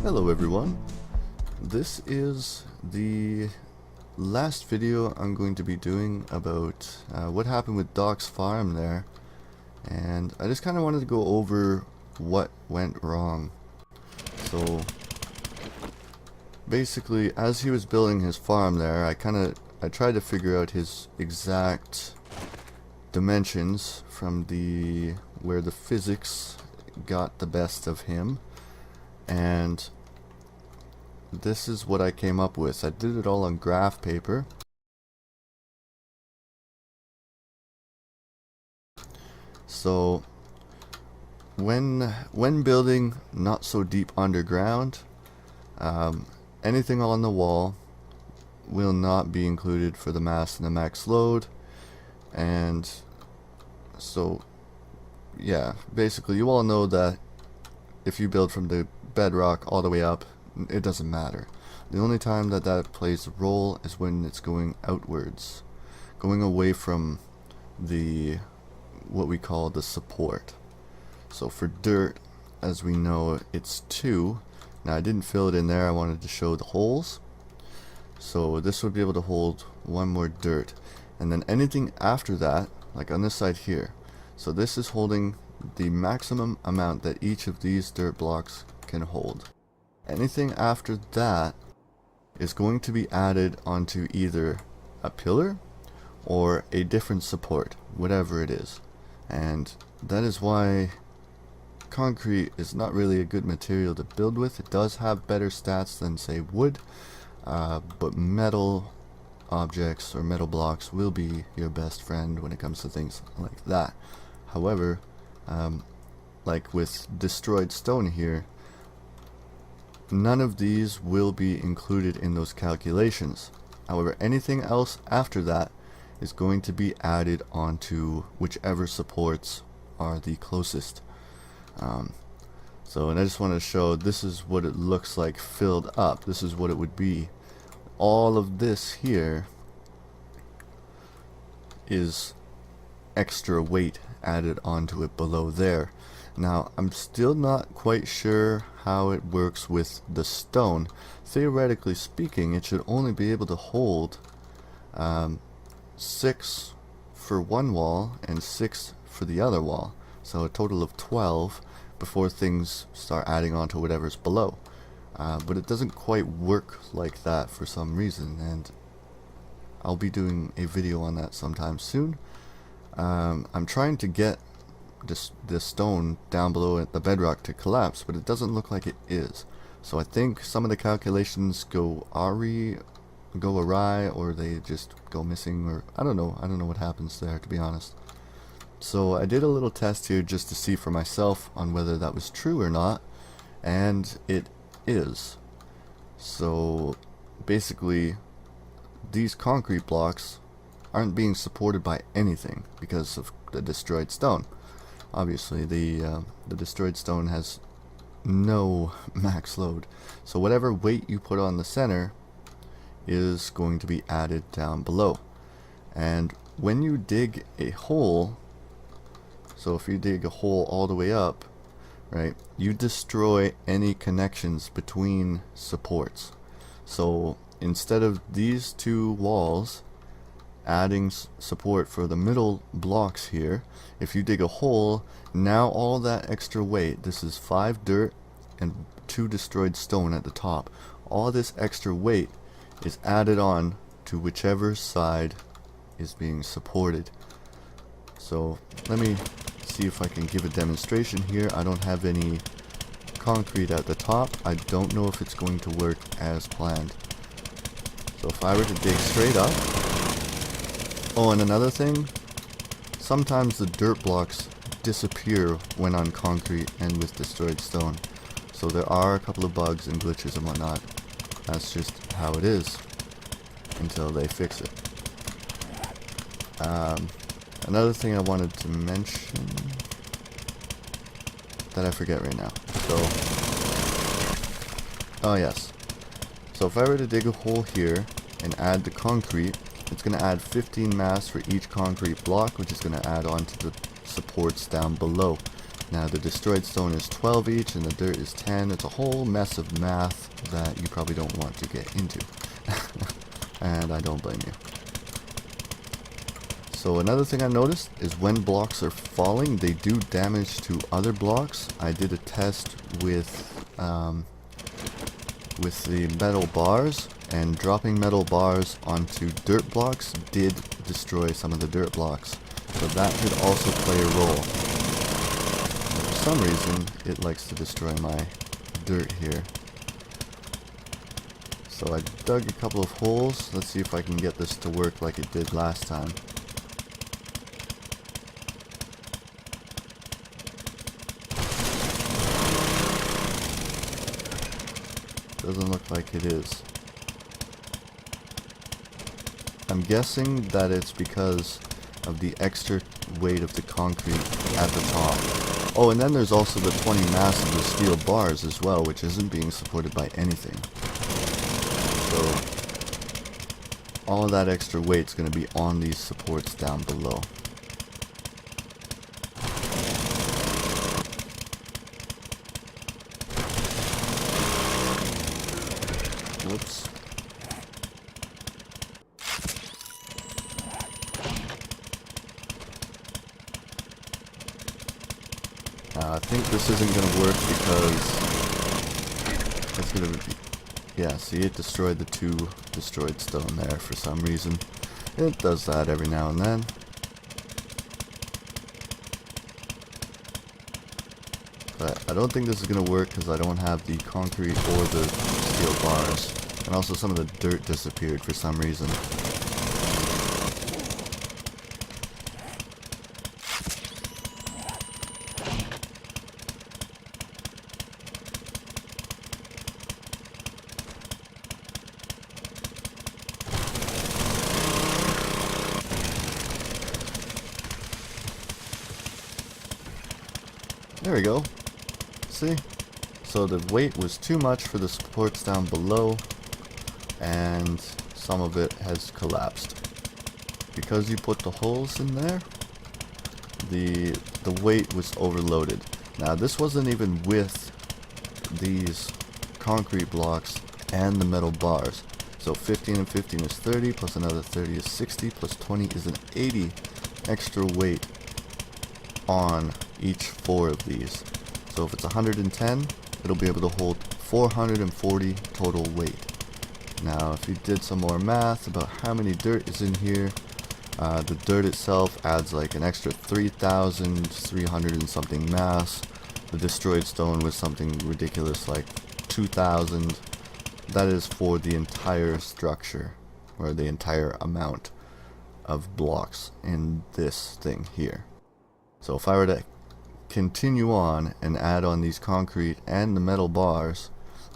Hello everyone, this is the last video I'm going to be doing about what happened with Doc's farm there, and I just kind of wanted to go over what went wrong. So basically, as he was building his farm there, I tried to figure out his exact dimensions from where the physics got the best of him, and this is what I came up with. I did it all on graph paper. So when building not so deep underground, anything on the wall will not be included for the mass and the max load. And so yeah, basically you all know that if you build from the bedrock all the way up, it doesn't matter. The only time that plays a role is when it's going outwards, going away from what we call the support. So for dirt, as we know, it's 2. Now I didn't fill it in there, I wanted to show the holes. So this would be able to hold 1 more dirt, and then anything after that, like on this side here, so this is holding the maximum amount that each of these dirt blocks can hold. Anything after that is going to be added onto either a pillar or a different support, whatever it is. And that is why concrete is not really a good material to build with. It does have better stats than, say, wood, but metal objects or metal blocks will be your best friend when it comes to things like that. However, like with destroyed stone here, none of these will be included in those calculations. However, anything else after that is going to be added onto whichever supports are the closest. And I just want to show, this is what it looks like filled up. This is what it would be. All of this here is extra weight added onto it below there. Now, I'm still not quite sure how it works with the stone. Theoretically speaking, it should only be able to hold 6 for one wall and 6 for the other wall. So a total of 12 before things start adding on to whatever's below. But it doesn't quite work like that for some reason, and I'll be doing a video on that sometime soon. I'm trying to get this stone down below at the bedrock to collapse, but it doesn't look like it is. So I think some of the calculations go awry, or they just go missing, or I don't know what happens there, to be honest. So I did a little test here just to see for myself on whether that was true or not, and it is. So basically, these concrete blocks aren't being supported by anything because of the destroyed stone. Obviously, the destroyed stone has no max load, so whatever weight you put on the center is going to be added down below. And when you dig a hole, so if you dig a hole all the way up, right, you destroy any connections between supports. So instead of these 2 walls adding support for the middle blocks here, if you dig a hole, now all that extra weight, this is 5 dirt and 2 destroyed stone at the top, all this extra weight is added on to whichever side is being supported. So let me see if I can give a demonstration here. I don't have any concrete at the top. I don't know if it's going to work as planned. So if I were to dig straight up, oh, and another thing, sometimes the dirt blocks disappear when on concrete and with destroyed stone. So there are a couple of bugs and glitches and whatnot. That's just how it is until they fix it. Another thing I wanted to mention that I forget right now. So, oh yes. So if I were to dig a hole here and add the concrete, it's going to add 15 mass for each concrete block, which is going to add on to the supports down below. Now the destroyed stone is 12 each and the dirt is 10. It's a whole mess of math that you probably don't want to get into. And I don't blame you. So another thing I noticed is when blocks are falling, they do damage to other blocks. I did a test with the metal bars, and dropping metal bars onto dirt blocks did destroy some of the dirt blocks. So that could also play a role. And for some reason, it likes to destroy my dirt here. So I dug a couple of holes. Let's see if I can get this to work like it did last time. Doesn't look like it is. I'm guessing that it's because of the extra weight of the concrete at the top. Oh, and then there's also the 20 mass of the steel bars as well, which isn't being supported by anything. So all of that extra weight's going to be on these supports down below. Whoops. I think this isn't going to work because it's going to be... Yeah, see, it destroyed the 2 destroyed stone there for some reason. It does that every now and then. But I don't think this is going to work because I don't have the concrete or the steel bars. And also some of the dirt disappeared for some reason. There we go. See? So the weight was too much for the supports down below, and some of it has collapsed. Because you put the holes in there, the weight was overloaded. Now this wasn't even with these concrete blocks and the metal bars. So 15 and 15 is 30, plus another 30 is 60, plus 20 is an 80 extra weight on each 4 of these. So if it's 110, it'll be able to hold 440 total weight. Now if you did some more math about how many dirt is in here, the dirt itself adds like an extra 3,300 and something mass. The destroyed stone was something ridiculous like 2,000. That is for the entire structure, or the entire amount of blocks in this thing here. So if I were to continue on and add on these concrete and the metal bars,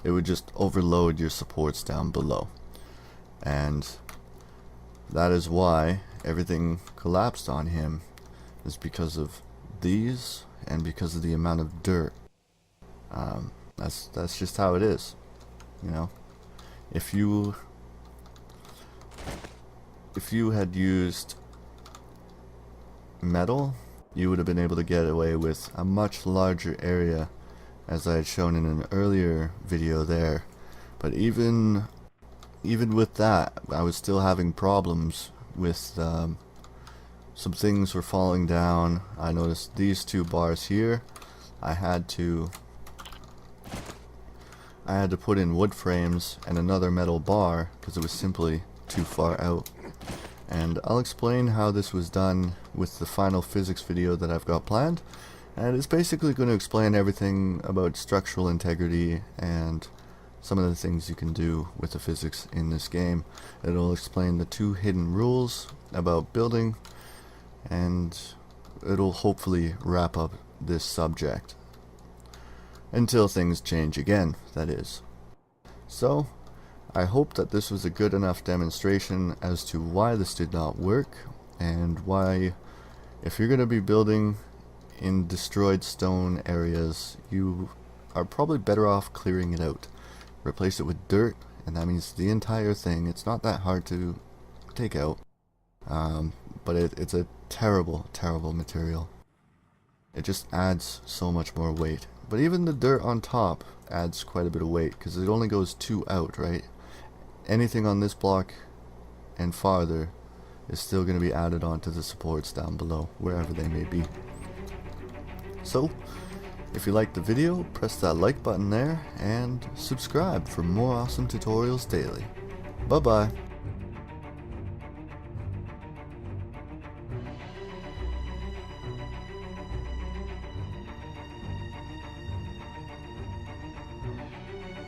it would just overload your supports down below. And that is why everything collapsed on him, is because of these and because of the amount of dirt. That's just how it is, you know. If you had used metal, you would have been able to get away with a much larger area, as I had shown in an earlier video there. But even with that, I was still having problems with some things were falling down. I noticed these 2 bars here. I had to put in wood frames and another metal bar because it was simply too far out. And I'll explain how this was done with the final physics video that I've got planned. And it's basically going to explain everything about structural integrity and some of the things you can do with the physics in this game. It'll explain the 2 hidden rules about building, and it'll hopefully wrap up this subject. Until things change again, that is. So, I hope that this was a good enough demonstration as to why this did not work, and why, if you're going to be building in destroyed stone areas, you are probably better off clearing it out. Replace it with dirt, and that means the entire thing. It's not that hard to take out, but it's a terrible, terrible material. it just adds so much more weight. But even the dirt on top adds quite a bit of weight because it only goes 2 out, right? Anything on this block and farther is still going to be added onto the supports down below, wherever they may be. So, if you liked the video, press that like button there, and subscribe for more awesome tutorials daily. Bye bye!